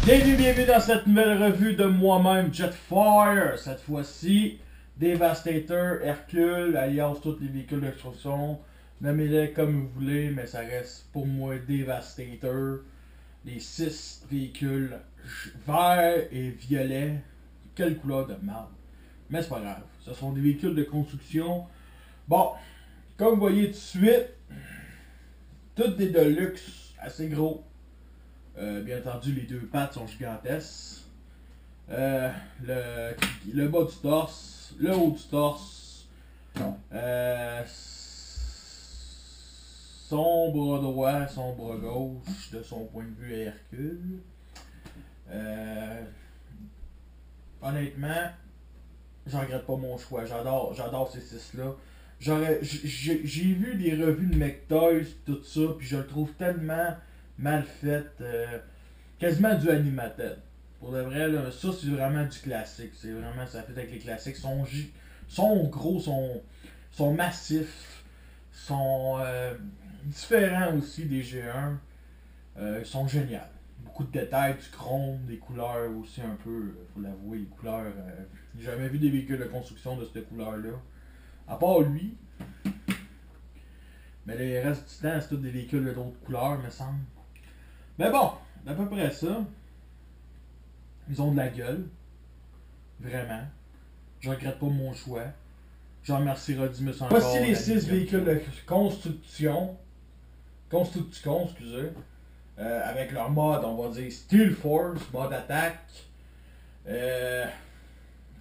Bienvenue dans cette nouvelle revue de moi-même, Jetfire. Cette fois-ci, Devastator, Hercule, alias tous les véhicules de construction. Nommez-les comme vous voulez, mais ça reste pour moi Devastator. Les 6 véhicules verts et violets. Quelle couleur de merde. Mais c'est pas grave. Ce sont des véhicules de construction. Bon, comme vous voyez tout de suite, toutes des Deluxe assez gros. Bien entendu, les deux pattes sont gigantesques. Le bas du torse, le haut du torse, son bras droit, son bras gauche, de son point de vue à Hercule. Honnêtement, je regrette pas mon choix. J'adore ces 6-là. J'ai vu des revues de McToys, tout ça, puis je le trouve tellement mal fait, quasiment du animated. Pour de vrai, là, ça c'est vraiment du classique. C'est vraiment, ça fait avec les classiques. Sont gros, sont massifs, sont différents aussi des G1. Ils sont géniaux. Beaucoup de détails, du chrome, des couleurs aussi un peu, faut l'avouer, les couleurs. J'ai jamais vu des véhicules de construction de cette couleur-là. À part lui. Mais le reste du temps, c'est tous des véhicules d'autres couleurs, me semble. Mais bon, à peu près ça. Ils ont de la gueule. Vraiment. Je regrette pas mon choix. Je remercie Rodimus encore. Voici les 6 véhicules de construction. Excusez. Avec leur mode, on va dire Steel Force, mode attaque.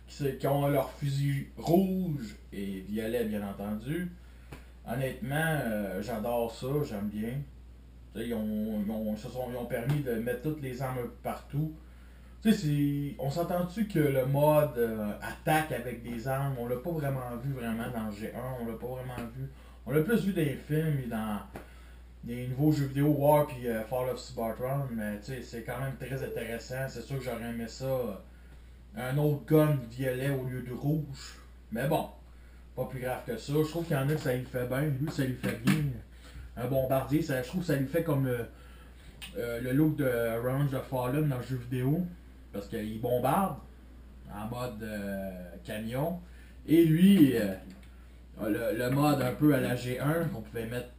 Qui ont leur fusil rouge et violet, bien entendu. Honnêtement, j'adore ça, j'aime bien. Ils ont permis de mettre toutes les armes partout. On s'entend-tu que le mode attaque avec des armes, on l'a pas vraiment vu vraiment dans G1, on l'a pas vraiment vu. On l'a plus vu dans les films et dans les nouveaux jeux vidéo War puis Fall of Cybertron, mais c'est quand même très intéressant. C'est sûr que j'aurais aimé ça, un autre gun violet au lieu de rouge. Mais bon, pas plus grave que ça. Je trouve qu'il y en a que ça lui fait bien, lui ça lui fait bien. Un bombardier, je trouve que ça lui fait comme le look de Revenge of Fallen dans le jeu vidéo. Parce qu'il bombarde en mode camion. Et lui, le mode un peu à la G1 qu'on pouvait mettre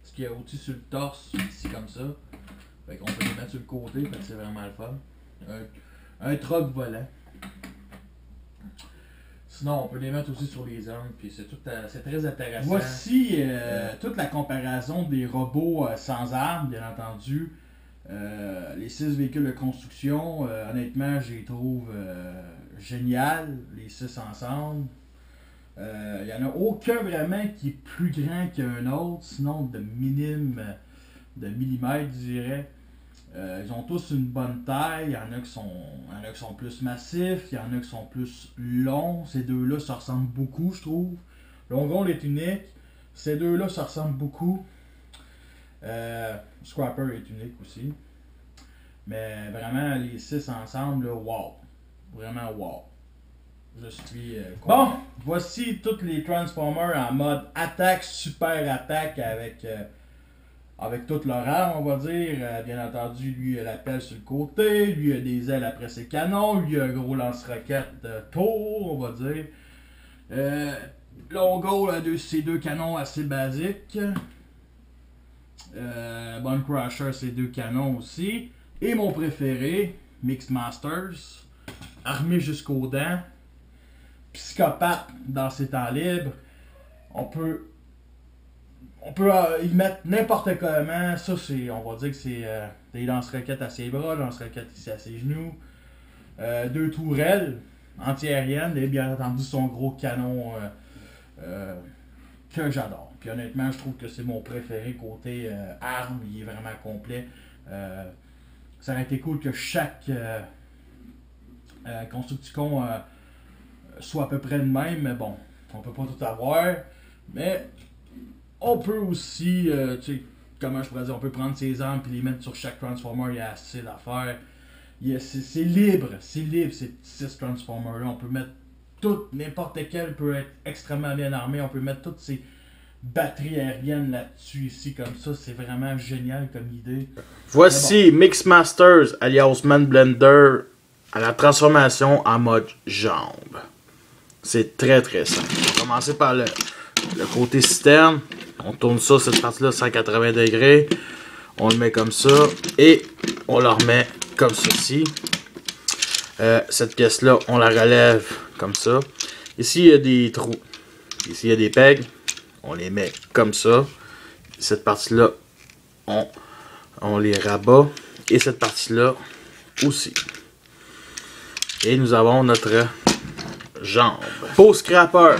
ce qu'il y a au-dessus sur le torse, ici comme ça. Fait qu'on peut le mettre sur le côté, fait que c'est vraiment le fun. Un truck volant. Sinon, on peut les mettre aussi sur les armes, puis c'est très intéressant. Voici toute la comparaison des robots sans armes, bien entendu. Les 6 véhicules de construction, honnêtement, je les trouve génial, les 6 ensemble. Il n'y en a aucun vraiment qui est plus grand qu'un autre, sinon de millimètres, je dirais. Ils ont tous une bonne taille, il y en a qui sont plus massifs, il y en a qui sont plus longs. Ces deux-là se ressemblent beaucoup, je trouve. Longon est unique, ces deux-là se ressemblent beaucoup. Scrapper est unique aussi. Mais vraiment, les 6 ensemble, là, wow. Vraiment wow. Je suis bon, voici tous les Transformers en mode attaque, super attaque avec toute leur arme, on va dire. Bien entendu, lui, il a la pelle sur le côté, lui, il a des ailes après ses canons, lui, il a un gros lance-roquette tour, on va dire. Longo, c'est 2 canons assez basiques. Bone Crusher, c'est 2 canons aussi. Et mon préféré, Mixed Masters, armé jusqu'aux dents, psychopathe dans ses temps libres. On peut y mettre n'importe comment. Ça, on va dire que c'est des lance-roquettes à ses bras, lance-roquettes ici à ses genoux. 2 tourelles anti-aériennes et bien entendu son gros canon que j'adore. Puis honnêtement, je trouve que c'est mon préféré côté arme. Il est vraiment complet. Ça aurait été cool que chaque constructicon soit à peu près le même, mais bon, on peut pas tout avoir. Mais on peut aussi, comment je pourrais dire, on peut prendre ses armes et les mettre sur chaque Transformer, il y a assez d'affaires. C'est libre, ces 6 Transformers-là. On peut mettre tout, n'importe quel peut être extrêmement bien armé. On peut mettre tous ces batterie aérienne là-dessus, ici, comme ça. C'est vraiment génial comme idée. Voici bon. Mixmasters alias Man Blender à la transformation en mode jambe. C'est très très simple. On va commencer par le côté citerne. On tourne ça, cette partie-là, 180 degrés. On le met comme ça. Et on la remet comme ceci. Cette pièce-là, on la relève comme ça. Ici, il y a des trous. Ici, il y a des pegs. On les met comme ça. Cette partie-là, on les rabat. Et cette partie-là aussi. Et nous avons notre jambe. Pour scrapper,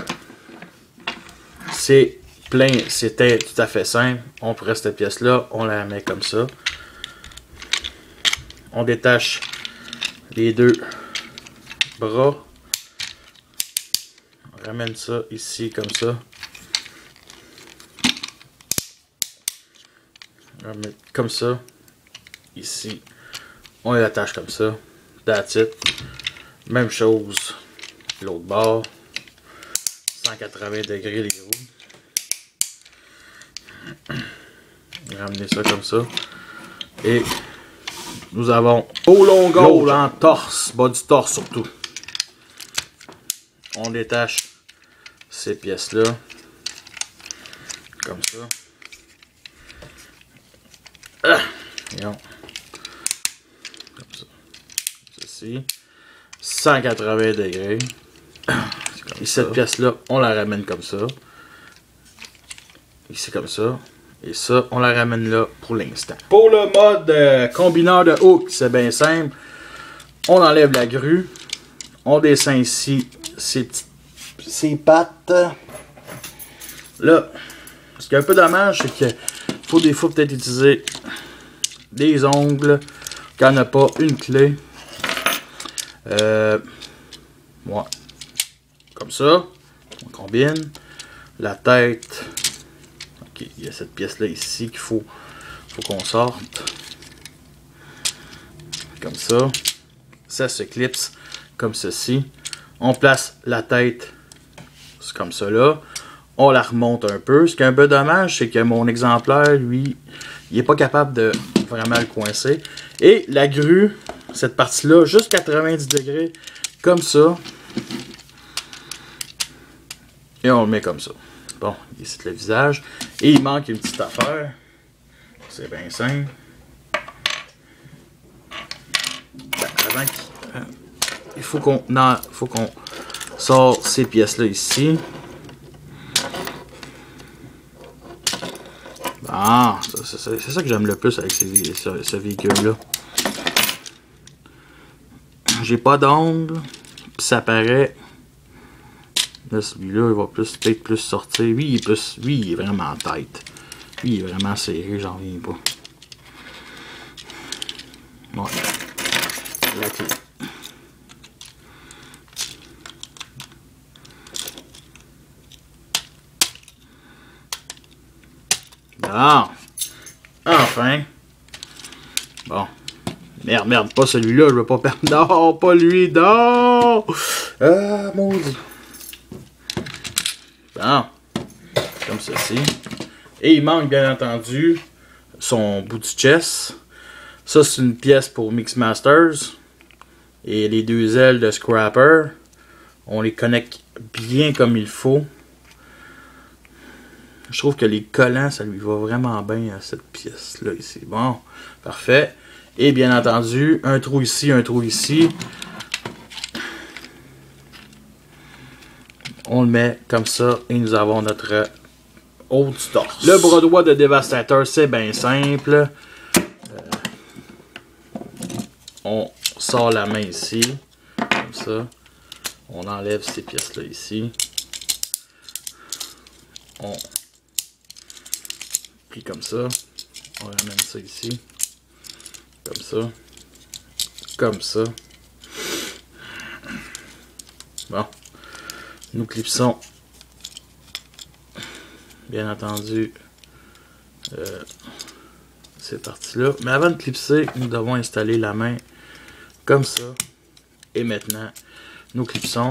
c'est plein, c'était tout à fait simple. On prend cette pièce-là, on la met comme ça. On détache les deux bras. On ramène ça ici comme ça. On ramène comme ça. Ici. On les attache comme ça. That's it. Même chose. L'autre bord. 180 degrés les roues. Ramener ça comme ça. Et nous avons au longueur en torse, bas du torse surtout. On détache ces pièces-là. Comme ça. Comme ça. Ceci. 180 degrés. Et cette pièce-là, on la ramène comme ça. Ici comme ça. Et ça, on la ramène là pour l'instant. Pour le mode combineur de hook, c'est bien simple. On enlève la grue. On descend ici ces pattes. Là, ce qui est un peu dommage, c'est qu'il faut des fois peut-être utiliser des ongles quand on n'a pas une clé. Ouais. Comme ça. On combine. La tête. Ok, il y a cette pièce-là ici qu'il faut qu'on sorte. Comme ça. Ça se clipse comme ceci. On place la tête comme ça là. On la remonte un peu. Ce qui est un peu dommage, c'est que mon exemplaire, lui, il n'est pas capable de vraiment le coincer. Et la grue, cette partie-là, juste 90 degrés, comme ça. Et on le met comme ça. Bon, ici le visage. Et il manque une petite affaire. C'est bien simple. Avant il faut qu'on sort ces pièces-là ici. Ah, c'est ça que j'aime le plus avec ce véhicule-là. J'ai pas d'ongle, puis ça paraît. Là, celui-là, il va peut-être plus sortir. Lui, il est vraiment en tête. Lui, il est vraiment serré, j'en reviens pas. Ouais. La clé. Bon. Enfin. Bon. Merde, pas celui-là, je veux pas perdre. Non, pas lui, non! Ah, maudit. Bon. Comme ceci. Et il manque, bien entendu, son bout de chest. Ça, c'est une pièce pour Mixmasters. Et les deux ailes de Scrapper. On les connecte bien comme il faut. Je trouve que les collants, ça lui va vraiment bien à cette pièce-là ici. Bon, parfait. Et bien entendu, un trou ici, un trou ici. On le met comme ça et nous avons notre haut du torse. Le bras droit de Devastator, c'est bien simple. On sort la main ici, comme ça. On enlève ces pièces-là ici. On plie comme ça. On ramène ça ici. Comme ça. Comme ça. Bon. Nous clipsons, bien entendu, ces parties-là. Mais avant de clipser, nous devons installer la main comme ça. Et maintenant, nous clipsons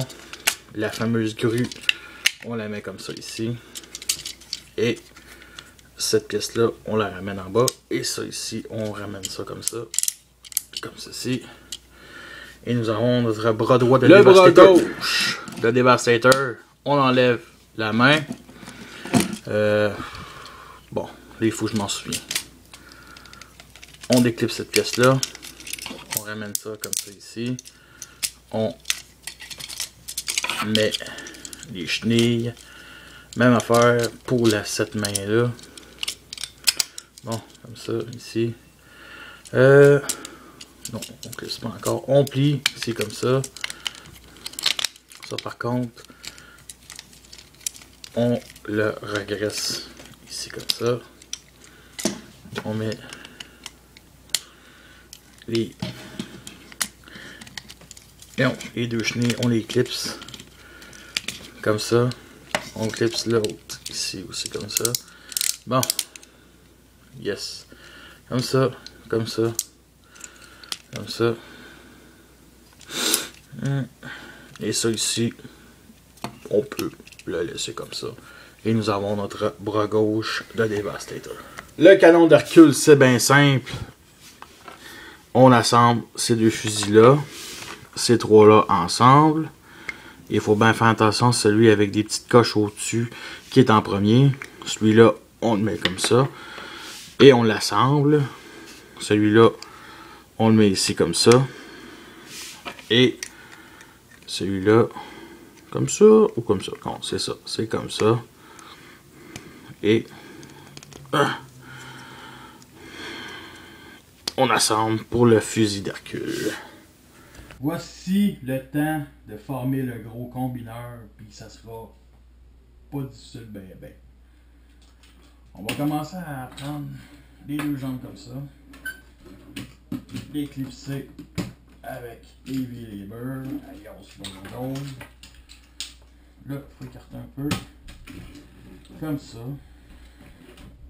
la fameuse grue. On la met comme ça ici. Et cette pièce-là, on la ramène en bas. Et ça ici, on ramène ça comme ça. Comme ceci. Et nous avons notre bras droit de Devastator. Le bras gauche de Devastator. On enlève la main. Bon, là, il faut que je m'en souvienne. On déclipe cette pièce-là. On ramène ça comme ça ici. On met les chenilles. Même affaire pour cette main-là. Bon, comme ça, ici. Non, on clip pas encore. On plie ici comme ça. Ça, par contre, on le regresse ici comme ça. On met les deux chenilles, on les clipse comme ça. On clipse l'autre ici aussi comme ça. Bon. Yes. Comme ça, comme ça. Comme ça. Et ça ici, on peut le laisser comme ça. Et nous avons notre bras gauche de Devastator. Le canon d'Hercule, c'est bien simple. On assemble ces deux fusils-là, ces trois-là ensemble. Il faut bien faire attention, celui avec des petites coches au-dessus qui est en premier. Celui-là, on le met comme ça. Et on l'assemble. Celui-là, on le met ici comme ça. Et celui-là, comme ça ou comme ça. Non, c'est ça. C'est comme ça. Et on assemble pour le fusil d'Hercule. Voici le temps de former le gros combineur, puis ça sera pas difficile ben ben. On va commencer à prendre les deux jambes comme ça, les clipser avec Heavy Labor, alias Bongo. Là, il faut écarter un peu, comme ça,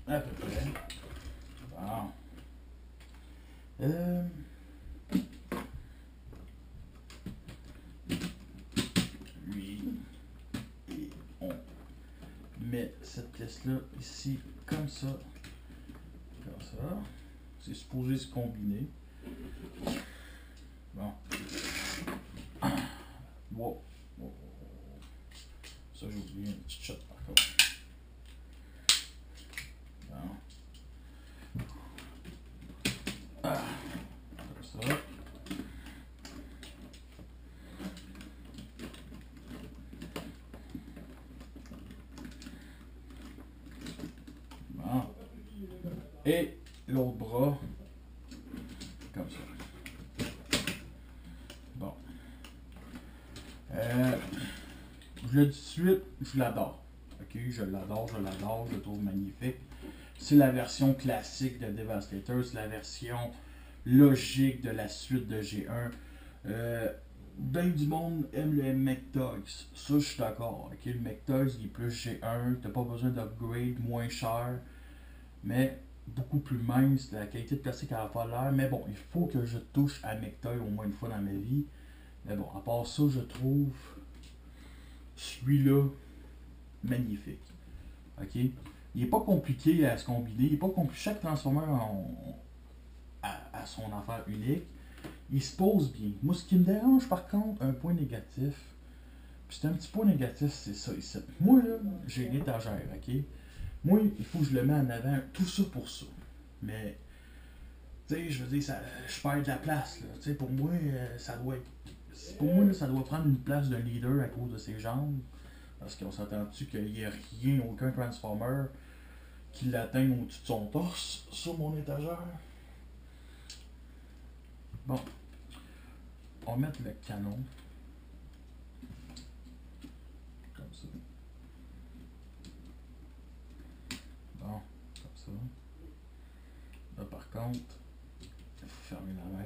à peu près. Bon. Lui, et on met cette pièce-là ici, comme ça. Comme ça. C'est supposé se combiner. Bon. Wow. Wow. Ça, j'ai oublié une petite shot par contre. Bon. Ah. Comme ça. Bon. Et l'autre bras. Comme ça. Bon. Je le dis tout de suite, je l'adore. Ok, je l'adore, je le trouve magnifique. C'est la version classique de Devastator, c'est la version logique de la suite de G1. Bien du monde aime le McTugs, ça je suis d'accord. Ok, le McTugs il est plus G1, t'as pas besoin d'upgrade, moins cher, mais beaucoup plus mince, la qualité de plastique n'a pas l'air. Mais bon, il faut que je touche à McTug au moins une fois dans ma vie. Mais bon, à part ça, je trouve celui-là magnifique. Ok? Il n'est pas compliqué à se combiner. Il est pas compliqué. Chaque transformer a son affaire unique. Il se pose bien. Moi, ce qui me dérange par contre, un point négatif, puis c'est un petit point négatif, c'est ça ici. Moi, là, j'ai une étagère, ok? Moi, il faut que je le mette en avant, tout ça pour ça. Mais, tu sais, je veux dire, je perds de la place, là. Tu sais, pour moi, ça doit être. Pour moi, là, ça doit prendre une place d'un leader à cause de ses jambes. Parce qu'on s'entend-tu qu'il n'y a rien, aucun Transformer qui l'atteigne au-dessus de son torse sur mon étagère. Bon. On va mettre le canon. Comme ça. Bon, comme ça. Là, par contre, il faut fermer la main.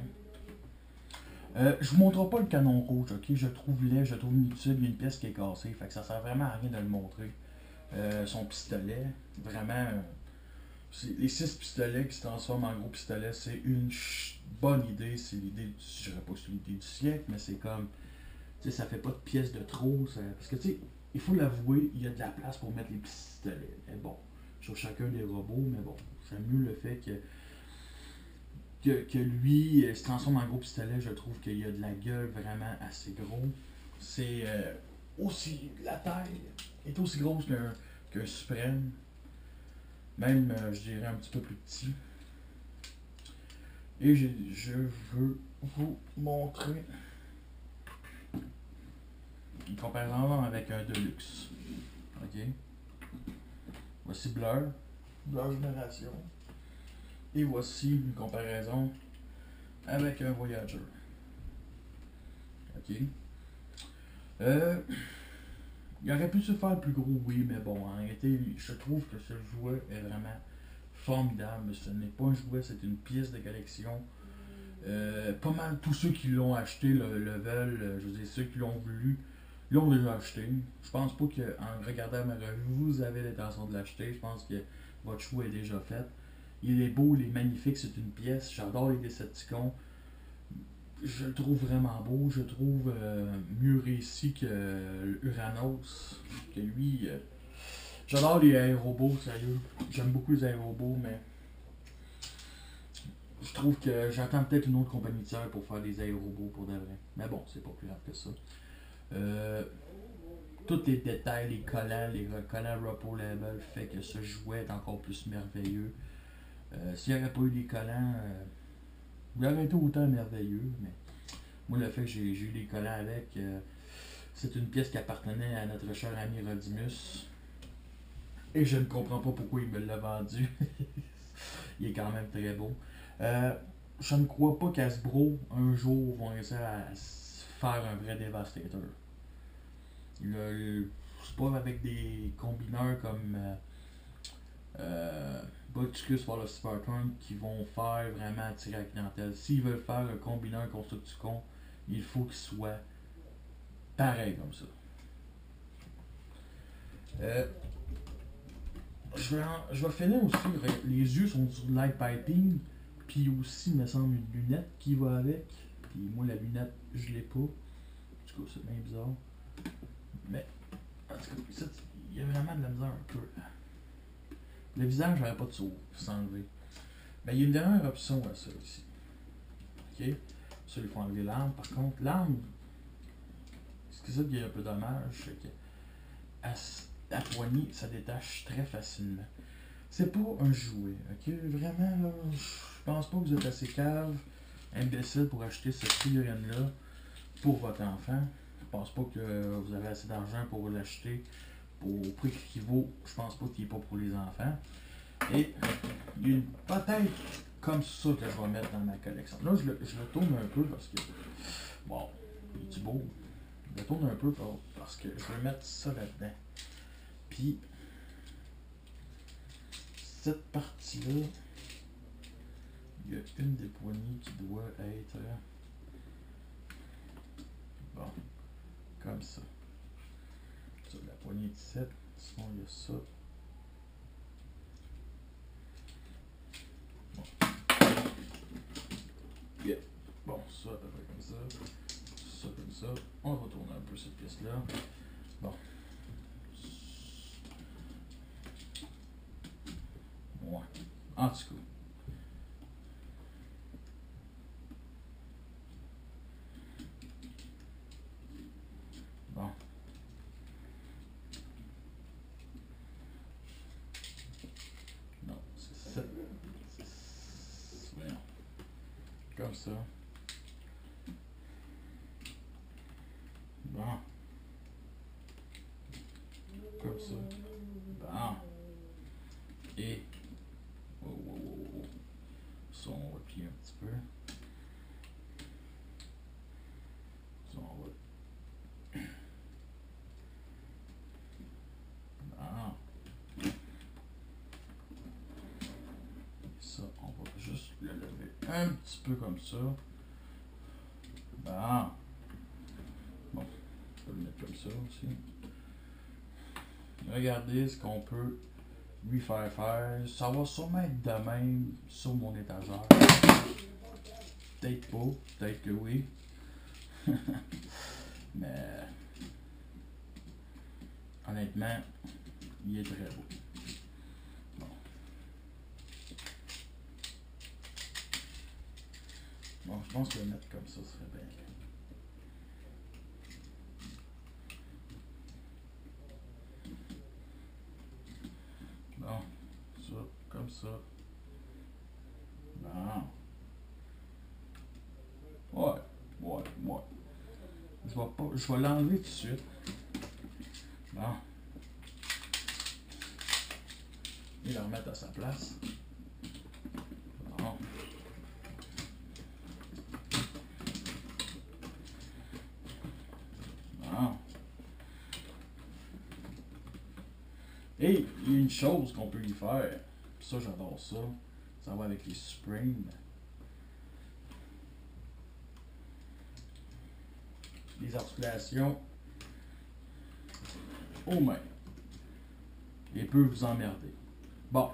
Je vous montrerai pas le canon rouge, ok? Je trouve laid, je trouve inutile, il y a une pièce qui est cassée, fait que ça sert vraiment à rien de le montrer. Son pistolet, vraiment, les 6 pistolets qui se transforment en gros pistolet, c'est une bonne idée, c'est l'idée, je dirais pas que c'est l'idée du siècle, mais c'est comme, tu sais, ça fait pas de pièces de trop, parce que tu sais, il faut l'avouer, il y a de la place pour mettre les pistolets, mais bon. sur chacun des robots, mais bon, j'aime mieux le fait que lui se transforme en gros pistolet. Je trouve qu'il a de la gueule vraiment assez gros. C'est aussi, la taille est aussi grosse qu'un Suprême. Même, je dirais, un petit peu plus petit. Et je veux vous montrer une comparaison avec un Deluxe. Ok? Voici Blur Génération. Et voici une comparaison avec un Voyager. Ok? Il aurait pu se faire plus gros, oui, mais bon, en réalité, je trouve que ce jouet est vraiment formidable. Ce n'est pas un jouet, c'est une pièce de collection. Pas mal tous ceux qui l'ont acheté le veulent. Je veux dire, ceux qui l'ont voulu l'ont déjà acheté. Je pense pas qu'en regardant ma revue, vous avez l'intention de l'acheter. Je pense que votre choix est déjà fait. Il est beau, il est magnifique, c'est une pièce. J'adore les Decepticons. Je le trouve vraiment beau. Je le trouve mieux réussi que Uranos. Que lui. J'adore les aérobots, sérieux. J'aime beaucoup les aérobots, mais je trouve que j'attends peut-être une autre compagnie de tiers pour faire des aérobots pour de vrai. Mais bon, c'est pas plus grave que ça. Tous les détails, les collants Rupo Label fait que ce jouet est encore plus merveilleux. S'il n'y avait pas eu les collants, il aurait été autant merveilleux. Mais moi, le fait que j'ai eu les collants avec, c'est une pièce qui appartenait à notre cher ami Rodimus. Et je ne comprends pas pourquoi il me l'a vendu. Il est quand même très beau. Je ne crois pas qu'Hasbro, un jour, vont réussir à faire un vrai Devastator. C'est pas avec des combineurs comme Butchicus for the Spartan qui vont faire vraiment attirer la clientèle. S'ils veulent faire un combineur Constructicon, il faut qu'il soit pareil comme ça. Je vais finir aussi. Les yeux sont sur light piping. Puis aussi, il me semble, une lunette qui va avec. Puis moi, la lunette, je l'ai pas. En tout cas, c'est bien bizarre. Mais, en tout cas, il y a vraiment de la misère un peu. Le visage n'aurait pas de s'enlever. Mais il y a une dernière option à ça aussi. Ok? Ça, il faut enlever l'arme. Par contre, l'arme, ce qui est un peu dommage, c'est que la poignée, ça détache très facilement. C'est pas un jouet, ok? Vraiment, là, je pense pas que vous êtes assez cave, imbécile pour acheter cette figurine-là pour votre enfant. Je pense pas que vous avez assez d'argent pour l'acheter au prix qu'il vaut. Je pense pas qu'il est pas pour les enfants. Et il y a une peut-être comme ça que je vais mettre dans ma collection. Là, je le tourne un peu parce que, bon, il est beau. Je le tourne un peu parce que je vais mettre ça là-dedans. Puis, cette partie-là, il y a une des poignées qui doit être bon, comme ça. Ça, la poignée de 7, sinon il y a ça. Bon. Yeah. Bon, ça à peu près comme ça. Ça comme ça. On va tourner un peu cette pièce-là. Bon. Ouais. En tout cas. Bon. Non, c'est ça. Voyons. Comme ça. Bon. Comme ça. Bon. Et. Oh. Ça, on va plier un petit peu. Ça, on va. Bon. Ça, on va juste le lever un petit peu comme ça. Bon. Bon. On peut le mettre comme ça aussi. Regardez ce qu'on peut lui faire faire. Ça va sûrement être de même sur mon étagère. Peut-être pas, peut-être que oui. Mais honnêtement, il est très beau. Je pense que le mettre comme ça serait bien. Bon, ça, comme ça. Bon. Ouais. Je vais l'enlever tout de suite. Bon. Et le remettre à sa place. Bon. Bon. Et il y a une chose qu'on peut y faire. Ça, j'adore ça. Ça va avec les Supreme. Les articulations aux mains. Et peut vous emmerder. Bon.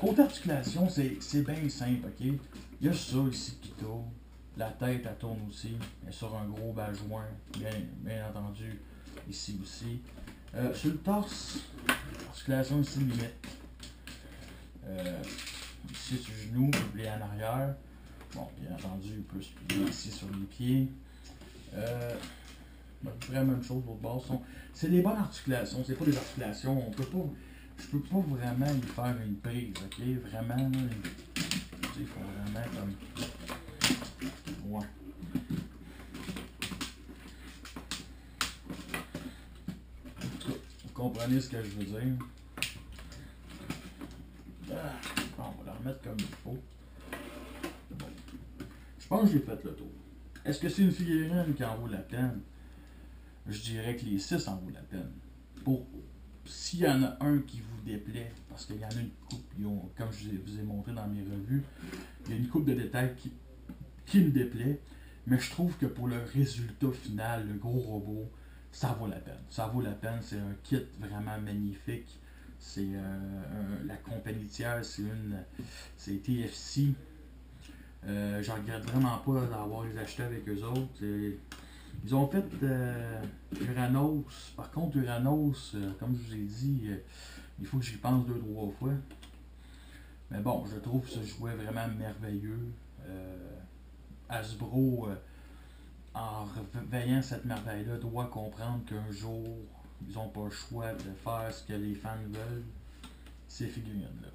Côté articulation, c'est bien simple, ok? Il y a ça ici qui tourne. La tête, elle tourne aussi. Elle est sur un gros bas-joint. Bien entendu, ici aussi. Sur le torse, articulation ici limite. Ici sur le genou, vous pliez en arrière. Bon, bien entendu, il peut se plier ici sur les pieds. La même chose l'autre bord. C'est des bonnes articulations, c'est pas des articulations. Je peux pas vraiment y faire une prise, ok? Vraiment, là, il faut vraiment comme. Ouais. En tout cas, vous comprenez ce que je veux dire. Bon, on va la remettre comme il faut. Bon. Je pense que j'ai fait le tour. Est-ce que c'est une figurine qui en vaut la peine? Je dirais que les 6 en vaut la peine. S'il y en a un qui vous déplaît, parce qu'il y en a une coupe, comme je vous ai montré dans mes revues, il y a une coupe de détails qui me déplaît, mais je trouve que pour le résultat final, le gros robot, ça vaut la peine. Ça vaut la peine, c'est un kit vraiment magnifique. C'est la compagnie tiers, c'est TFC. Je regrette vraiment pas d'avoir les achetés avec eux autres. Ils ont fait Uranos. Par contre, Uranos, comme je vous ai dit, il faut que j'y pense 2-3 fois. Mais bon, je trouve ce jouet vraiment merveilleux. Hasbro, en veillant cette merveille-là, doit comprendre qu'un jour, ils n'ont pas le choix de faire ce que les fans veulent, ces figurines-là.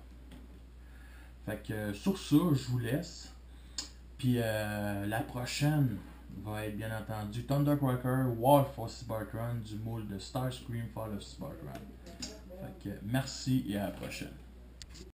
Fait que sur ça, je vous laisse. Puis la prochaine va être bien entendu Thundercracker War for Cybertron du moule de Starscream Fall of Cybertron. Fait que merci et à la prochaine.